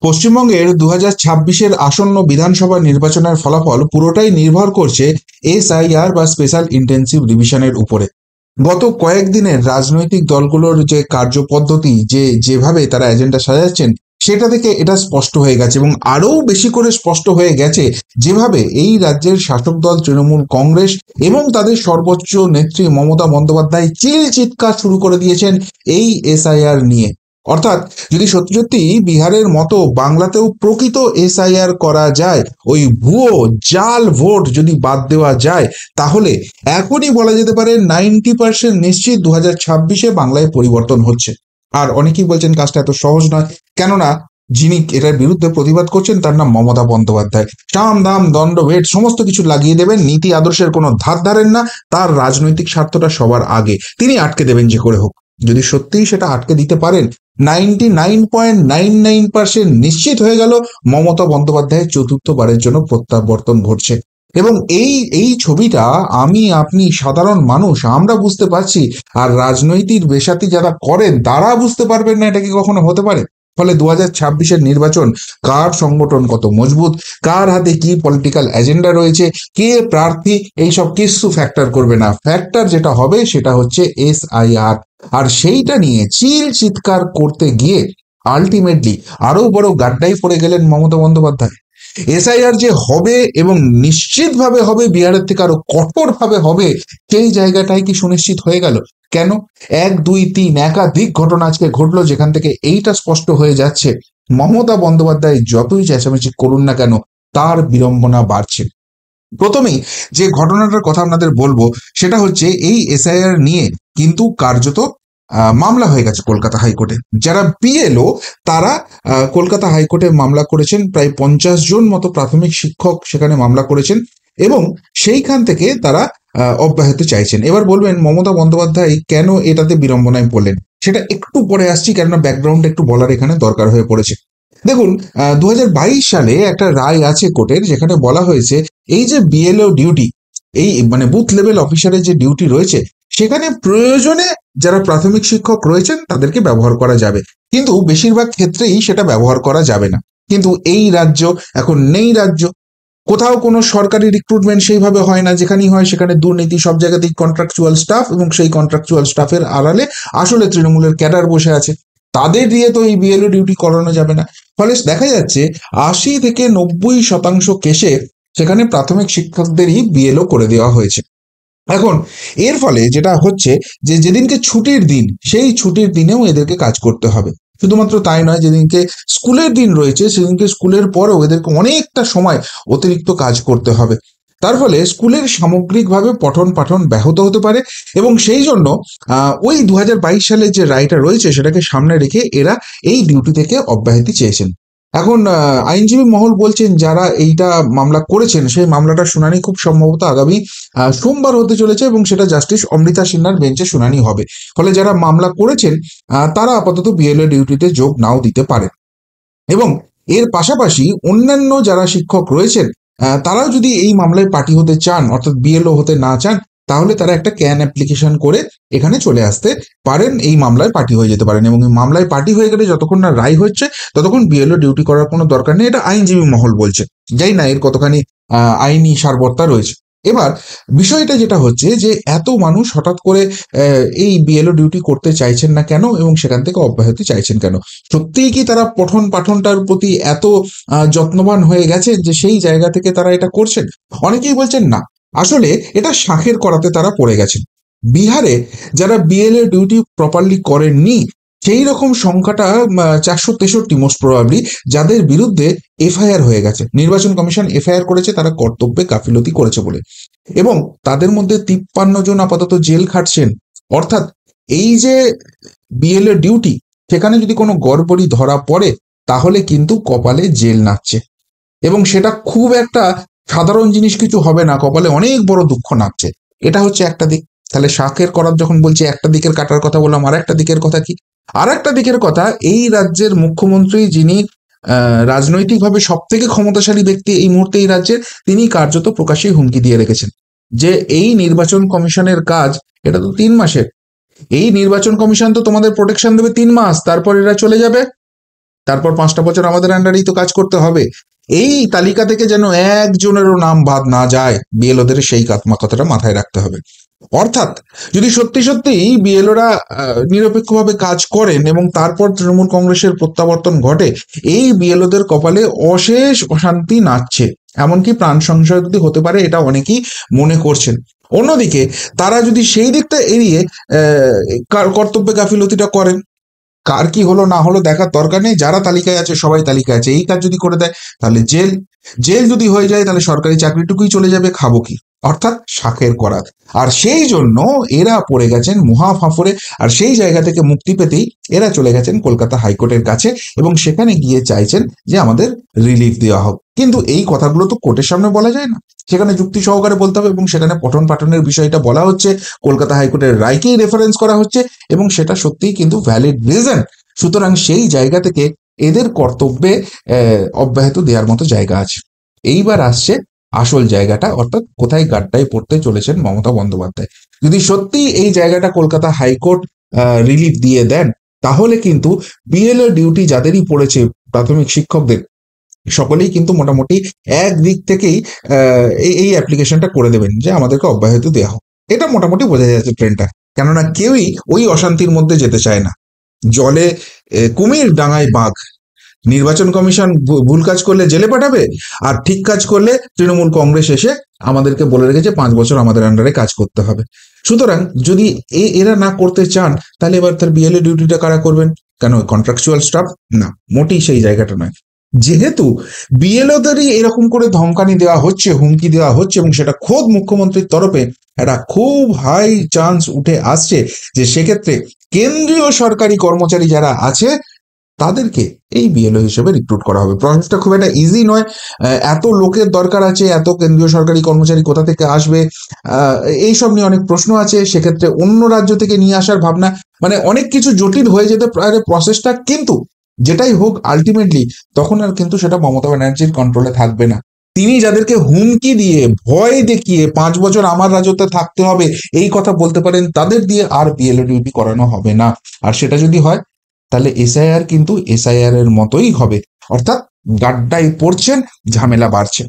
পশ্চিমবঙ্গের 2026-এর আসন্ন বিধানসভা নির্বাচনের ফলাফল পুরোটাই নির্ভর করছে এসআইআর বা স্পেশাল ইন্টেন্সিভ রিভিশনের উপরে। গত কয়েকদিনের রাজনৈতিক দলগুলোর যে কার্যপদ্ধতি, যেভাবে তারা এজেন্ডা সাজাচ্ছেন, সেটা থেকে এটা স্পষ্ট হয়ে গেছে এবং আরও বেশি করে স্পষ্ট হয়ে গেছে যেভাবে এই রাজ্যের শাসক দল তৃণমূল কংগ্রেস এবং তাদের সর্বোচ্চ নেত্রী মমতা বন্দ্যোপাধ্যায় চিৎকার শুরু করে দিয়েছেন এই এসআইআর নিয়ে। অর্থাৎ যদি সত্যি সত্যি বিহারের মতো বাংলাতেও প্রকৃত এসআইআর করা যায়, ওই ভুয়ো জাল ভোট যদি বাদ দেওয়া যায়, তাহলে এখনই বলা যেতে পারে 90% নিশ্চিত 2026-এ বাংলায় পরিবর্তন হচ্ছে। আর অনেকেই বলছেন কাজটা এত সহজ নয়, কেননা যিনি এটার বিরুদ্ধে প্রতিবাদ করছেন তার নাম মমতা বন্দ্যোপাধ্যায়। সাম দাম দণ্ড ভেট সমস্ত কিছু লাগিয়ে দেবেন, নীতি আদর্শের কোনো ধার ধারেন না, তার রাজনৈতিক স্বার্থটা সবার আগে, তিনি আটকে দেবেন যে করে হোক। যদি সত্যিই সেটা আটকে দিতে পারেন, 99.99% নিশ্চিত হয়ে গেল মমতা বন্দ্যোপাধ্যায়ের চতুর্থবারের জন্য প্রত্যাবর্তন ঘটছে। এবং এই ছবিটা আপনি সাধারণ মানুষ আমরা বুঝতে পারছি, আর রাজনৈতিক বেসাতি যারা করেন তারা বুঝতে পারবেন না এটা কি কখনো হতে পারে। ফলে 2026-এর নির্বাচন কার সংগঠন কত মজবুত, কার হাতে কি পলিটিক্যাল এজেন্ডা রয়েছে, কে প্রার্থী, এইসব কিছু ফ্যাক্টর করবে না। ফ্যাক্টর যেটা হবে সেটা হচ্ছে এসআইআর। আর সেইটা নিয়ে চিৎকার করতে গিয়ে আলটিমেটলি আরো বড় গাড্ডায় পড়ে গেলেন মমতা বন্দ্যোপাধ্যায়। এসআইআর যে হবে এবং নিশ্চিতভাবে হবে, বিহারের থেকে আরো কঠোরভাবে হবে, সেই জায়গাটাই কি সুনিশ্চিত হয়ে গেল? কেন? 1, 2, 3 একাধিক ঘটনা আজকে ঘটলো যেখান থেকে এইটা স্পষ্ট হয়ে যাচ্ছে মমতা বন্দ্যোপাধ্যায় যতই চেঁচামেচি করুন না কেন তার বিড়ম্বনা বাড়ছে। প্রথমেই যে ঘটনাটার কথা আপনাদের বলবো সেটা হচ্ছে এই এসআইআর নিয়ে কিন্তু কার্যত মামলা হয়ে গেছে কলকাতা হাইকোর্টে। যারা বিএলও তারা কলকাতা হাইকোর্টে মামলা করেছেন, প্রায় 50 জন মতো প্রাথমিক শিক্ষক সেখানে মামলা করেছেন এবং সেইখান থেকে তারা অব্যাহতি চাইছেন। এবার বলবেন মমতা বন্দ্যোপাধ্যায় কেন এটাতে বিড়ম্বনায় পড়লেন, সেটা একটু পরে আসছি, কেননা ব্যাকগ্রাউন্ড একটু বলার এখানে দরকার হয়ে পড়েছে। দেখুন, 2022 সালে একটা রায় আছে কোর্টের, যেখানে বলা হয়েছে এই যে বিএলও ডিউটি, এই মানে বুথ লেভেল অফিসারের যে ডিউটি রয়েছে, সেখানে প্রয়োজনে যারা প্রাথমিক শিক্ষক রয়েছেন তাদেরকে ব্যবহার করা যাবে, কিন্তু বেশিরভাগ ক্ষেত্রেই সেটা ব্যবহার করা যাবে না। কিন্তু এই রাজ্য এখন নেই রাজ্য, কোথাও কোনো সরকারি রিক্রুটমেন্ট সেইভাবে হয় না, যেখানেই হয় সেখানে দুর্নীতি, সব জায়গাতেই কন্ট্রাকচুয়াল স্টাফ, এবং সেই কন্ট্রাকচুয়াল স্টাফের আড়ালে আসলে তৃণমূলের ক্যাডার বসে আছে, তাদের দিয়ে তো এই বিএলও ডিউটি করানো যাবে না। ফলে দেখা যাচ্ছে 80 থেকে 90% কেসে সেখানে প্রাথমিক শিক্ষকদেরই বিএলও করে দেওয়া হয়েছে। এখন এর ফলে যেটা হচ্ছে যে যেদিনকে ছুটির দিন, সেই ছুটির দিনেও এদেরকে কাজ করতে হবে। শুধুমাত্র তাই নয়, যেদিনকে স্কুলের দিন রয়েছে সেদিনকে স্কুলের পরেও এদেরকে অনেকটা সময় অতিরিক্ত কাজ করতে হবে। তার ফলে স্কুলের সামগ্রিকভাবে পঠন পাঠন ব্যাহত হতে পারে এবং সেই জন্য ওই 2022 সালে যে রায়টা রয়েছে সেটাকে সামনে রেখে এরা এই ডিউটি থেকে অব্যাহতি চেয়েছেন। এখন আইনজীবী মহল বলছেন যারা এইটা মামলা করেছেন সেই মামলাটার শুনানি খুব সম্ভবত আগামী সোমবার হতে চলেছে এবং সেটা জাস্টিস অমৃতা সিনহার বেঞ্চে শুনানি হবে। ফলে যারা মামলা করেছেন তারা আপাতত বিএলও ডিউটিতে যোগ নাও দিতে পারে। এবং এর পাশাপাশি অন্যান্য যারা শিক্ষক রয়েছেন তারাও যদি এই মামলায় পার্টি হতে চান, অর্থাৎ বিএলও হতে না চান, তাহলে তারা একটা ক্যান অ্যাপ্লিকেশন করে এখানে চলে আসতে পারেন, এই মামলায় পার্টি হয়ে যেতে পারেন। এবং এই মামলায় পার্টি হয়ে গেলে যতক্ষণ না রায় হচ্ছে ততক্ষণ বিএলও ডিউটি করার কোনো দরকার নেই, এটা আইনজীবী মহল বলছে। যাই না এর কতখানি আইনি সারবত্তা রয়েছে। এবার বিষয়টা যেটা হচ্ছে যে এত মানুষ হঠাৎ করে এই বিএলও ডিউটি করতে চাইছেন না কেন এবং সেখান থেকে অব্যাহতি চাইছেন কেন? সত্যিই কি তারা পঠন পাঠনটার প্রতি এত যত্নবান হয়ে গেছেন যে সেই জায়গা থেকে তারা এটা করছেন? অনেকেই বলছেন না, আসলে এটা শাখের করাতে তারা পড়ে গেছেন। বিহারে যারা বিএলও ডিউটি প্রপারলি করেননি সেই রকম সংখ্যাটা 463 মোস্ট প্রবাবলি, যাদের বিরুদ্ধে এফআইআর হয়ে গেছে। নির্বাচন কমিশন এফআইআর করেছে তারা কর্তব্যে গাফিলতি করেছে বলে, এবং তাদের মধ্যে 53 জন আপাতত জেল খাটছেন। অর্থাৎ এই যে বিএলও ডিউটি, সেখানে যদি কোনো গড়বড়ি ধরা পড়ে তাহলে কিন্তু কপালে জেল নাচছে, এবং সেটা খুব একটা সাধারণ জিনিস কিছু হবে না, কপালে অনেক বড় দুঃখ নাচছে। এটা হচ্ছে একটা দিক। তাহলে শাকের করার যখন বলছি, একটা দিকের কাটার কথা বললাম, আর একটা দিকের কথা কি? আর একটা দিকের কথা, এই রাজ্যের মুখ্যমন্ত্রী, যিনি রাজনৈতিকভাবে সব থেকে ক্ষমতাশালী ব্যক্তি এই মুহূর্তে এই রাজ্যের, তিনি কার্যত প্রকাশ্যেই হুমকি দিয়ে রেখেছেন যে এই নির্বাচন কমিশনের কাজ এটা তো 3 মাসের। এই নির্বাচন কমিশন তো তোমাদের প্রোটেকশন দেবে 3 মাস, তারপর এরা চলে যাবে। তারপর 5টা বছর আমাদের আন্ডারেই তো কাজ করতে হবে। এই তালিকা থেকে যেন একজনেরও নাম বাদ না যায়, বিএলওদের সেই কথাটা মাথায় রাখতে হবে। অর্থাৎ যদি সত্যি সত্যি বিএলওরা নিরপেক্ষভাবে কাজ করেন এবং তারপর তৃণমূল কংগ্রেসের প্রত্যাবর্তন ঘটে, এই বিএলওদের কপালে অশেষ অশান্তি নাচছে, এমনকি প্রাণ সংশয় যদি হতে পারে, এটা অনেকেই মনে করছেন। অন্যদিকে তারা যদি সেই দিকটা এড়িয়ে কর্তব্যে গাফিলতিটা করেন, কার কি হলো না হলো দেখার দরকার নেই, যারা তালিকায় আছে সবাই তালিকায় আছে, এই কাজ যদি করে দেয় তাহলে জেল, জেল যদি হয়ে যায় তাহলে সরকারি চাকরিটুকুই চলে যাবে, খাবো কি, অর্থাৎ শাকের করাত। আর সেই জন্য এরা পড়ে গেছেন মহা ফাঁফরে, আর সেই জায়গা থেকে মুক্তি পেতেই এরা চলে গেছেন কলকাতা হাইকোর্টের কাছে এবং সেখানে গিয়ে চাইছেন যে আমাদের রিলিফ দেওয়া হোক। কিন্তু এই কথাগুলো তো কোর্টের সামনে বলা যায় না, সেখানে যুক্তি সহকারে বলতে হবে এবং সেখানে পঠন পাঠনের বিষয়টা বলা হচ্ছে, কলকাতা হাইকোর্টের রায়কেই রেফারেন্স করা হচ্ছে এবং সেটা সত্যিই কিন্তু ভ্যালিড রিজন। সুতরাং সেই জায়গা থেকে এদের কর্তব্যে অব্যাহত দেওয়ার মতো জায়গা আছে। এইবার আসছে আসল জায়গাটা, অর্থাৎ কোথায় গাড্ডায় পড়তে চলেছেন মমতা বন্দ্যোপাধ্যায়। যদি সত্যি এই জায়গাটা কলকাতা হাইকোর্ট রিলিফ দিয়ে দেন, তাহলে কিন্তু বিএলও ডিউটি যাদেরই পড়েছে প্রাথমিক শিক্ষকদের, সকলেই কিন্তু মোটামুটি একদিক থেকেই এই অ্যাপ্লিকেশনটা করে দেবেন যে আমাদেরকে অব্যাহতি দেওয়া হোক। এটা মোটামুটি বোঝা যাচ্ছে ট্রেনটা, কেননা কেউই ওই অশান্তির মধ্যে যেতে চায় না। জলে কুমির, ডাঙায় বাঘ। নির্বাচন কমিশন ভুল কাজ করলে জেলে পাঠাবে, আর ঠিক কাজ করলে তৃণমূল কংগ্রেস এসে আমাদেরকে বলে রেখেছে 5 বছর আমাদের আন্ডারে কাজ করতে হবে। সুতরাং যদি এরা না করতে চান, তাহলে এবার তার বিএলএ ডিউটিটা কারা করবেন? কেন কন্ট্রাকচুয়াল স্টাফ? না, মোটেই সেই জায়গাটা নয়। যেহেতু বিএলওদেরই এরকম করে ধমকানি দেওয়া হচ্ছে, হুমকি দেওয়া হচ্ছে এবং সেটা খোদ মুখ্যমন্ত্রীর তরফে, একটা খুব হাই চান্স উঠে আসছে যে সেক্ষেত্রে কেন্দ্রীয় সরকারি কর্মচারী যারা আছে তাদেরকে এই বিএলও হিসেবে রিক্রুট করা হবে। প্রসেসটা খুব একটা ইজি নয়, এত লোকের দরকার আছে, এত কেন্দ্রীয় সরকারি কর্মচারী কোথা থেকে আসবে, এইসব নিয়ে অনেক প্রশ্ন আছে। সেক্ষেত্রে অন্য রাজ্য থেকে নিয়ে আসার ভাবনা, মানে অনেক কিছু জটিল হয়ে যেতে পারে প্রসেসটা। কিন্তু যেটাই হোক আলটিমেটলি তখন আর কিন্তু সেটা মমতা ব্যানার্জির কন্ট্রোলে থাকবে না। তিনি যাদেরকে হুমকি দিয়ে, ভয় দেখিয়ে 5 বছর আমার রাজত্বে থাকতে হবে এই কথা বলতে পারেন, তাদের দিয়ে আর বিএলও ডিউটি করানো হবে না। আর সেটা যদি হয় তাহলে এসআইআর কিন্তু এসআইআর এর মতোই হবে, অর্থাৎ গাড্ডায় পড়ছেন, ঝামেলা বাড়ছে।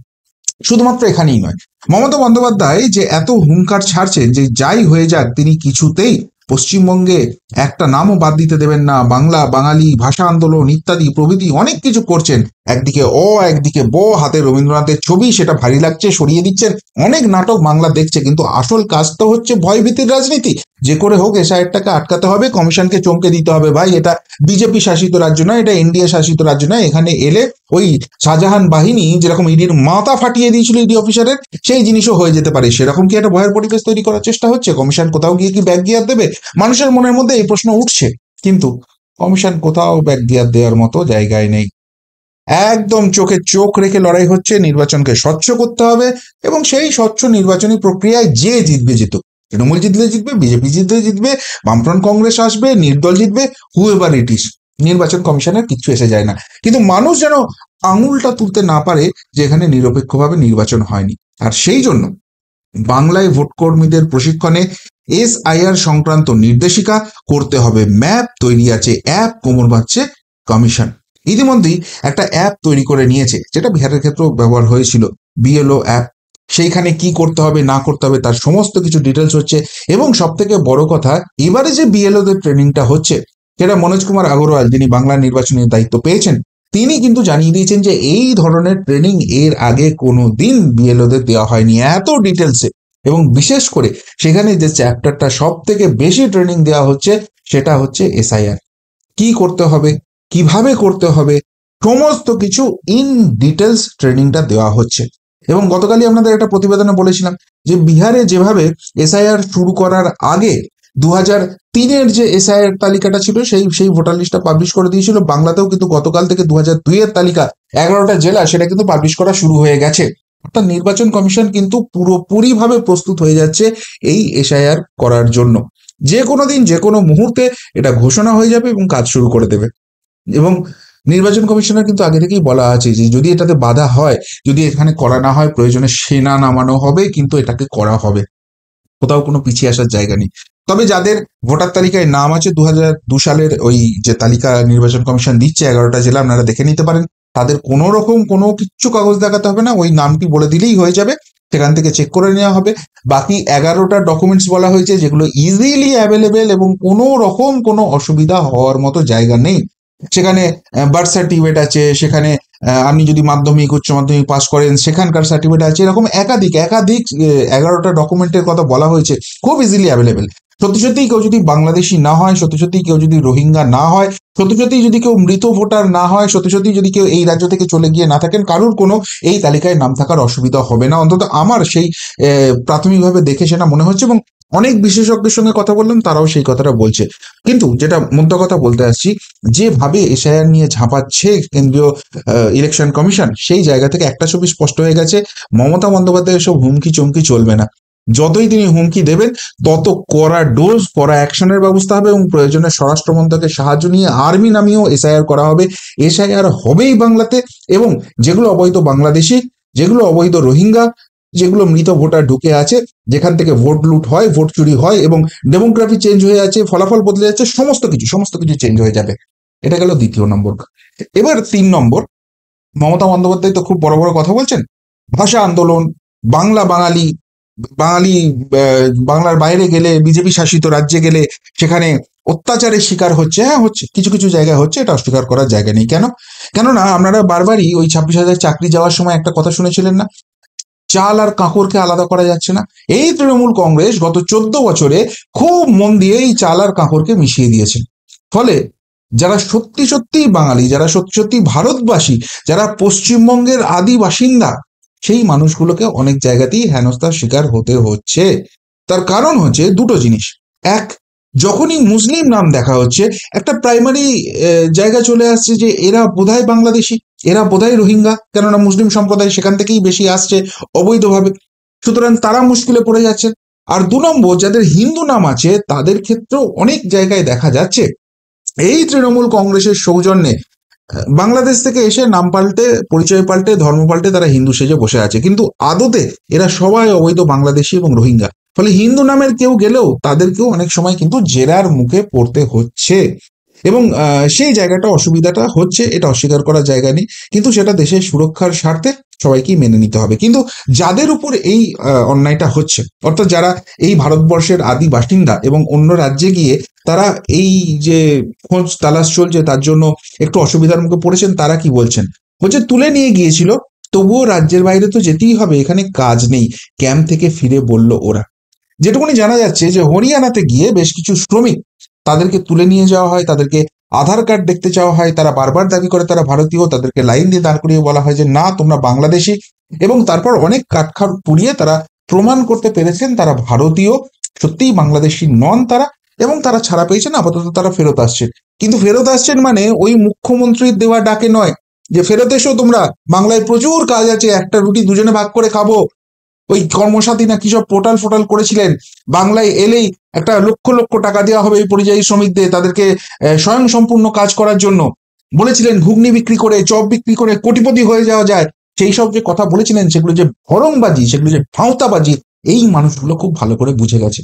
শুধুমাত্র এখানেই নয়, মমতা বন্দ্যোপাধ্যায় যে এত হুঙ্কার ছাড়ছেন যে যাই হয়ে যাক তিনি কিছুতেই পশ্চিমবঙ্গে একটা নামও বাদ দিতে দেবেন না, বাংলা, বাঙালি, ভাষা আন্দোলন ইত্যাদি প্রভৃতি অনেক কিছু করছেন। একদিকে একদিকে হাতে রবীন্দ্রনাথের ছবি, সেটা ভারী লাগছে, সরিয়ে দিচ্ছেন। অনেক নাটক বাংলা দেখছে, কিন্তু আসল কাজ তো হচ্ছে ভয়ভীতির রাজনীতি। যে করে হোক এসআইআরটাকে আটকাতে হবে, কমিশনকে চমকে দিতে হবে, ভাই এটা বিজেপি শাসিত রাজ্য নয়, এটা এনডিএ শাসিত রাজ্য নয়। এখানে এলে ওই শাহজাহান বাহিনী যেরকম ইডির মাথা ফাটিয়ে দিয়েছিল ইডি অফিসারের, সেই জিনিসও হয়ে যেতে পারে। সেরকম কি একটা ভয়ের পরিবেশ তৈরি করার চেষ্টা হচ্ছে? কমিশন কোথাও গিয়ে কি ব্যাক গিয়ার দেবে? মানুষের মনের মধ্যে এই প্রশ্ন উঠছে, কিন্তু কমিশন কোথাও ব্যাক গিয়ার দেওয়ার মতো জায়গায় নেই। একদম চোখে চোখ রেখে লড়াই হচ্ছে, নির্বাচনকে স্বচ্ছ করতে হবে এবং সেই স্বচ্ছ নির্বাচনী প্রক্রিয়ায় যে জিতবে জিতুক, তৃণমূল জিতলে জিতবে, বিজেপি জিতলে জিতবে, বামফ্রন্ট কংগ্রেস আসবে, নির্দল জিতবে, হুএভার ইট ইজ, নির্বাচন কমিশনের কিচ্ছু এসে যায় না। কিন্তু মানুষ যেন আঙুলটা তুলতে না পারে যে এখানে নিরপেক্ষভাবে নির্বাচন হয়নি। আর সেই জন্য বাংলায় ভোট কর্মীদের প্রশিক্ষণে এসআইআর সংক্রান্ত নির্দেশিকা করতে হবে, ম্যাপ তৈরি আছে, অ্যাপ কোমর বাঁধছে কমিশন। ইতিমধ্যেই একটা অ্যাপ তৈরি করে নিয়েছে, যেটা বিহারের ক্ষেত্রেও ব্যবহার হয়েছিল, বিএলও অ্যাপ। সেইখানে কি করতে হবে না করতে হবে তার সমস্ত কিছু ডিটেলস হচ্ছে। এবং সব থেকে বড় কথা, এবারে যে বিএলওদের ট্রেনিংটা হচ্ছে, যেটা মনোজ কুমার আগরওয়াল, যিনি বাংলার নির্বাচনের দায়িত্ব পেয়েছেন, তিনি কিন্তু জানিয়ে দিয়েছেন যে এই ধরনের ট্রেনিং এর আগে কোনো দিন বিএলওদের দেওয়া হয়নি এত ডিটেলসে। এবং বিশেষ করে সেখানে যে চ্যাপ্টারটা সব থেকে বেশি ট্রেনিং দেওয়া হচ্ছে সেটা হচ্ছে এসআইআর। কি করতে হবে, কিভাবে করতে হবে, সমস্ত কিছু ইন ডিটেলস ট্রেনিংটা দেওয়া হচ্ছে। এবং গতকালই আপনাদের একটা প্রতিবেদনে বলেছিলাম যে বিহারে যেভাবে এসআইআর শুরু করার আগে 2003-এর যে এসআইআর তালিকাটা ছিল সেই ভোটার লিস্টটা পাবলিশ করে দিয়েছিল, বাংলাতেও কিন্তু গতকাল থেকে 2002-এর তালিকা 11টা জেলা সেটা কিন্তু পাবলিশ করা শুরু হয়ে গেছে। অর্থাৎ নির্বাচন কমিশন কিন্তু পুরোপুরিভাবে প্রস্তুত হয়ে যাচ্ছে এই এসআইআর করার জন্য। যে কোনো দিন যে কোনো মুহূর্তে এটা ঘোষণা হয়ে যাবে এবং কাজ শুরু করে দেবে। এবং নির্বাচন কমিশনের কিন্তু আগে থেকেই বলা আছে যে যদি এটাতে বাধা হয়, যদি এখানে করা না হয়, প্রয়োজনে সেনা নামানো হবে, কিন্তু এটাকে করা হবে, কোথাও কোনো পিছিয়ে আসার জায়গা নেই। তবে যাদের ভোটার তালিকায় নাম আছে 2002 সালের ওই যে তালিকা নির্বাচন কমিশন দিচ্ছে 11টা জেলা, আপনারা দেখে নিতে পারেন। তাদের কোনো রকম কোনো কিচ্ছু কাগজ দেখাতে হবে না, ওই নামটি বলে দিলেই হয়ে যাবে, সেখান থেকে চেক করে নেওয়া হবে। বাকি 11টা ডকুমেন্টস বলা হয়েছে যেগুলো ইজিলি অ্যাভেলেবেল এবং কোনো রকম কোনো অসুবিধা হওয়ার মতো জায়গা নেই। সেখানে বার্থ সার্টিফিকেট আছে, সেখানে আপনি যদি মাধ্যমিক উচ্চ মাধ্যমিক পাস করেন সেখানকার সার্টিফিকেট আছে, এরকম একাধিক একাধিক 11টা ডকুমেন্টের কথা বলা হয়েছে, খুব ইজিলি অ্যাভেলেবেল। সত্যি সত্যিই কেউ যদি বাংলাদেশি না হয়, সত্যি সত্যি কেউ যদি রোহিঙ্গা না হয়, সত্যি সত্যি যদি কেউ মৃত ভোটার না হয়, সত্যি সত্যি যদি কেউ এই রাজ্য থেকে চলে গিয়ে না থাকেন, কারুর কোনো এই তালিকায় নাম থাকার অসুবিধা হবে না, অন্তত আমার সেই প্রাথমিকভাবে দেখে সেটা মনে হচ্ছে। এবং অনেক বিশেষজ্ঞের সঙ্গে কথা বললাম, তারাও সেই কথাটা বলছে। কিন্তু যেটা মুদ্রা কথা বলতে আসছি, যেভাবে এসআইআর নিয়ে ঝাঁপাচ্ছে কেন্দ্রীয় ইলেকশন কমিশন, সেই জায়গা থেকে একটা ছবি স্পষ্ট হয়ে গেছে, মমতা বন্দ্যোপাধ্যায়ের সব হুমকি চমকি চলবে না। যতই তিনি হুমকি দেবেন তত কড়া ডোজ, কড়া অ্যাকশনের ব্যবস্থা হবে এবং প্রয়োজনে স্বরাষ্ট্র মন্ত্রকের সাহায্য নিয়ে আর্মি নামিয়েও এসআইআর করা হবে। এসআইআর হবেই বাংলাতে, এবং যেগুলো অবৈধ বাংলাদেশি, যেগুলো অবৈধ রোহিঙ্গা, যেগুলো মৃত ভোটার ঢুকে আছে, যেখান থেকে ভোট লুট হয়, ভোট চুরি হয় এবং ডেমোগ্রাফি চেঞ্জ হয়ে যাচ্ছে, ফলাফল বদলে যাচ্ছে, সমস্ত কিছু চেঞ্জ হয়ে যাবে। এটা গেল দ্বিতীয় নম্বর। এবার 3 নম্বর, মমতা বন্দ্যোপাধ্যায় তো খুব বড় বড় কথা বলছেন, ভাষা আন্দোলন, বাংলা বাঙালি, বাঙালি বাংলার বাইরে গেলে, বিজেপি শাসিত রাজ্যে গেলে সেখানে অত্যাচারের শিকার হচ্ছে। হ্যাঁ হচ্ছে, কিছু কিছু জায়গায় হচ্ছে, এটা অস্বীকার করার জায়গা নেই। কেননা আপনারা বারবারই ওই 26,000 চাকরি যাওয়ার সময় একটা কথা শুনেছিলেন না, চাল আর কাঁকরকে আলাদা করা যাচ্ছে না। এই তৃণমূল কংগ্রেস গত 14 বছরে খুব মন দিয়ে এই চাল আর কাঁকরকে মিশিয়ে দিয়েছেন। ফলে যারা সত্যি সত্যি বাঙালি, যারা সত্যি সত্যি ভারতবাসী, যারা পশ্চিমবঙ্গের আদি বাসিন্দা, সেই মানুষগুলোকে অনেক জায়গাতেই হেনস্থার শিকার হতে হচ্ছে। তার কারণ হচ্ছে দুটো জিনিস। এক, যখনই মুসলিম নাম দেখা হচ্ছে, একটা প্রাইমারি জায়গা চলে আসছে যে এরা বোধহয় বাংলাদেশি, এরা বোধহয় রোহিঙ্গা, কেননা মুসলিম সম্প্রদায় সেখান থেকেই বেশি আসছে অবৈধভাবে, সুতরাং তারা মুশকিলে পড়ে যাচ্ছে। আর 2 নম্বর, যাদের হিন্দু নাম আছে তাদের ক্ষেত্রেও অনেক জায়গায় দেখা যাচ্ছে এই তৃণমূল কংগ্রেসের সৌজন্যে বাংলাদেশ থেকে এসে নাম পাল্টে, পরিচয় পাল্টে, ধর্ম পাল্টে তারা হিন্দু সেজে বসে আছে, কিন্তু আদতে এরা সবাই অবৈধ বাংলাদেশি এবং রোহিঙ্গা। ফলে হিন্দু নামের কেউ গেলেও তাদেরকেও অনেক সময় কিন্তু জেরার মুখে পড়তে হচ্ছে, এবং সেই জায়গাটা অসুবিধাটা হচ্ছে, এটা অস্বীকার করার জায়গা নেই, কিন্তু সেটা দেশের সুরক্ষার স্বার্থে সবাইকেই মেনে নিতে হবে। কিন্তু যাদের উপর এই অন্যায়টা হচ্ছে, অর্থাৎ যারা এই ভারতবর্ষের আদি বাসিন্দা এবং অন্য রাজ্যে গিয়ে তারা এই যে খোঁজ তালাশ চলছে তার জন্য একটু অসুবিধার মুখে পড়েছেন, তারা কি বলছেন, বলছে তুলে নিয়ে গিয়েছিল, তবুও রাজ্যের বাইরে তো যেতেই হবে, এখানে কাজ নেই, ক্যাম্প থেকে ফিরে বলল ওরা। যেটুকুনি জানা যাচ্ছে যে হরিয়ানাতে গিয়ে বেশ কিছু শ্রমিক, তাদেরকে তুলে নিয়ে যাওয়া হয়, তাদেরকে আধার কার্ড দেখতে চাওয়া হয়, তারা বারবার দাবি করে তারা ভারতীয়, তাদেরকে লাইন দিয়ে দাঁড় করিয়ে বলা হয় যে না তোমরা বাংলাদেশি, এবং তারপর অনেক কাঠখাট পুড়িয়ে তারা প্রমাণ করতে পেরেছেন তারা ভারতীয়, সত্যিই বাংলাদেশি নন তারা, এবং তারা ছাড়া পেয়েছেন, আপাতত তারা ফেরত আসছেন। কিন্তু ফেরত আসছেন মানে ওই মুখ্যমন্ত্রীর দেওয়া ডাকে নয় যে ফেরত এসো তোমরা, বাংলায় প্রচুর কাজ আছে, একটা রুটি দুজনে ভাগ করে খাবো। ওই কর্মসাথী না কি সব পোর্টাল ফোটাল করেছিলেন, বাংলায় এলেই একটা লক্ষ লক্ষ টাকা দেওয়া হবে এই পরিযায়ী শ্রমিকদের, তাদেরকে স্বয়ং সম্পূর্ণ কাজ করার জন্য বলেছিলেন, ঘুগনি বিক্রি করে, চপ বিক্রি করে কোটিপতি হয়ে যাওয়া যায়। সেই সব যে কথা বলেছিলেন, সেগুলো যে ভরংবাজি, সেগুলো যে ভাঁওতাবাজি, এই মানুষগুলো খুব ভালো করে বুঝে গেছে।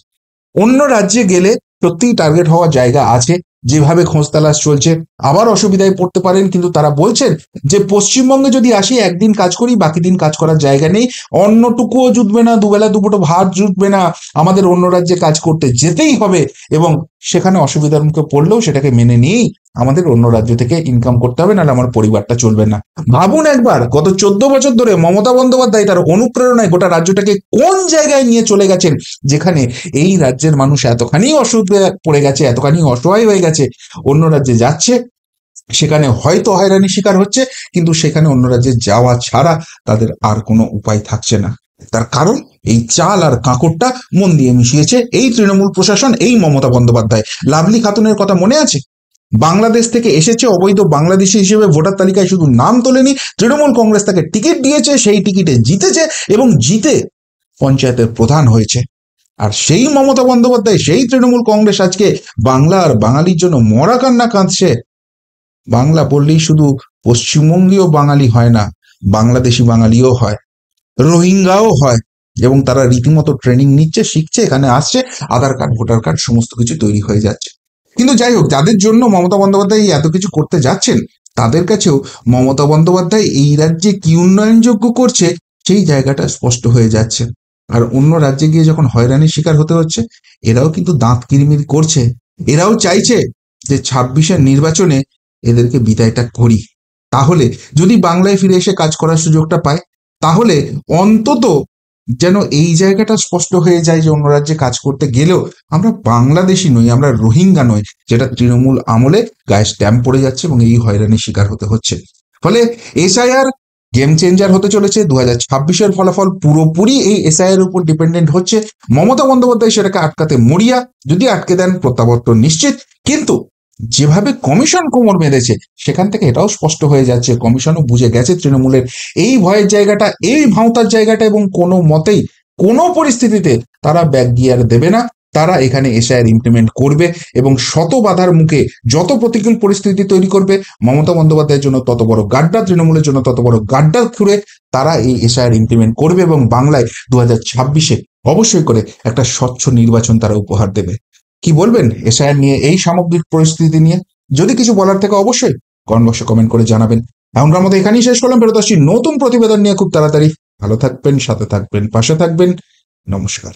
অন্য রাজ্যে গেলে সত্যিই টার্গেট হওয়ার জায়গা আছে, যেভাবে খোঁজ তালাশ চলছে, আবার অসুবিধায় পড়তে পারেন, কিন্তু তারা বলছেন যে পশ্চিমবঙ্গে যদি আসি একদিন কাজ করি, বাকি দিন কাজ করার জায়গা নেই, অন্নটুকুও জুটবে না, দুবেলা দুপুটো ভাত জুটবে না, আমাদের অন্য রাজ্যে কাজ করতে যেতেই হবে, এবং সেখানে অসুবিধার মুখে পড়লেও সেটাকে মেনে নিয়েই আমাদের অন্য রাজ্য থেকে ইনকাম করতে হবে, নাহলে আমার পরিবারটা চলবে না। ভাবুন একবার, গত 14 বছর ধরে মমতা বন্দ্যোপাধ্যায় তার অনুপ্রেরণায় গোটা রাজ্যটাকে কোন জায়গায় নিয়ে চলে গেছেন, যেখানে এই রাজ্যের মানুষ এতখানি অসুবিধা পড়ে গেছে, এতখানি অসহায় হয়ে গেছে, অন্য রাজ্যে যাচ্ছে, সেখানে হয়তো হয়রানির শিকার হচ্ছে, কিন্তু সেখানে অন্য রাজ্যে যাওয়া ছাড়া তাদের আর কোনো উপায় থাকছে না। তার কারণ এই চাল আর কাঁকরটা মন দিয়ে মিশিয়েছে এই তৃণমূল প্রশাসন, এই মমতা বন্দ্যোপাধ্যায়। লাভলি খাতুনের কথা মনে আছে? বাংলাদেশ থেকে এসেছে, অবৈধ বাংলাদেশি হিসেবে ভোটার তালিকায় শুধু নাম তোলেনি, তৃণমূল কংগ্রেস তাকে টিকিট দিয়েছে, সেই টিকিটে জিতেছে এবং জিতে পঞ্চায়েতের প্রধান হয়েছে। আর সেই মমতা বন্দ্যোপাধ্যায়, সেই তৃণমূল কংগ্রেস আজকে বাংলা আর বাঙালির জন্য মরা কান্না কাঁদছে। বাংলা বললেই শুধু পশ্চিমবঙ্গীয় বাঙালি হয় না, বাংলাদেশি বাঙালিও হয়, রোহিঙ্গাও হয়, এবং তারা রীতিমতো ট্রেনিং নিচ্ছে, শিখছে, এখানে আসছে, আধার কার্ড, ভোটার কার্ড সমস্ত কিছু তৈরি হয়ে যাচ্ছে। কিন্তু যাই হোক, যাদের জন্য মমতা বন্দ্যোপাধ্যায় এত কিছু করতে যাচ্ছেন, তাদের কাছেও মমতা বন্দ্যোপাধ্যায় এই রাজ্যে কি উন্নয়নযোগ্য করছে সেই জায়গাটা স্পষ্ট হয়ে যাচ্ছে। আর অন্য রাজ্যে গিয়ে যখন হয়রানির শিকার হতে হচ্ছে, এরাও কিন্তু দাঁত কিরমির করছে। এরাও চাইছে যে 26-এর নির্বাচনে এদেরকে বিদায়টা করি। তাহলে যদি বাংলায় ফিরে এসে কাজ করার সুযোগটা পায়, তাহলে অন্তত যেন এই জায়গাটা স্পষ্ট হয়ে যায় যে অন্য রাজ্যে কাজ করতে গেলেও আমরা বাংলাদেশি নই, আমরা রোহিঙ্গা নই, যেটা তৃণমূল আমলে গায়ে স্ট্যাম্প পড়ে যাচ্ছে এবং এই হয়রানির শিকার হতে হচ্ছে। ফলে এসআইআর গেম চেঞ্জার হতে চলেছে। 2026-এর ফলাফল পুরোপুরি এই এসআইআর উপর ডিপেন্ডেন্ট হচ্ছে। মমতা বন্দ্যোপাধ্যায় সেটাকে আটকাতে মরিয়া, যদি আটকে দেন প্রত্যাবর্তন নিশ্চিত। কিন্তু যেভাবে কমিশন কোমর বেঁধেছে, সেখান থেকে এটাও স্পষ্ট হয়ে যাচ্ছে কমিশনও বুঝে গেছে তৃণমূলের এই ভয়ের জায়গাটা, এই ভাঁওতার জায়গাটা, এবং কোনো মতেই কোনো পরিস্থিতিতে তারা ব্যাক গিয়ার দেবে না। তারা এখানে এসআইআর ইমপ্লিমেন্ট করবে এবং শত বাধার মুখে যত প্রতিকূল পরিস্থিতি তৈরি করবে, মমতা বন্দ্যোপাধ্যায়ের জন্য তত বড় গাড্ডা, তৃণমূলের জন্য তত বড় গাড্ডা খুঁড়ে তারা এই এসআইআর ইমপ্লিমেন্ট করবে এবং বাংলায় 2026-এ অবশ্যই করে একটা স্বচ্ছ নির্বাচন তারা উপহার দেবে। কি বলবেন এসআইআর নিয়ে, এই সামগ্রিক পরিস্থিতি নিয়ে? যদি কিছু বলার থেকে অবশ্যই কমেন্ট বক্সে কমেন্ট করে জানাবেন। এখনকার মতো এখানেই শেষ করলাম, ফেরত আসছি নতুন প্রতিবেদন নিয়ে খুব তাড়াতাড়ি। ভালো থাকবেন, সাথে থাকবেন, পাশে থাকবেন। নমস্কার।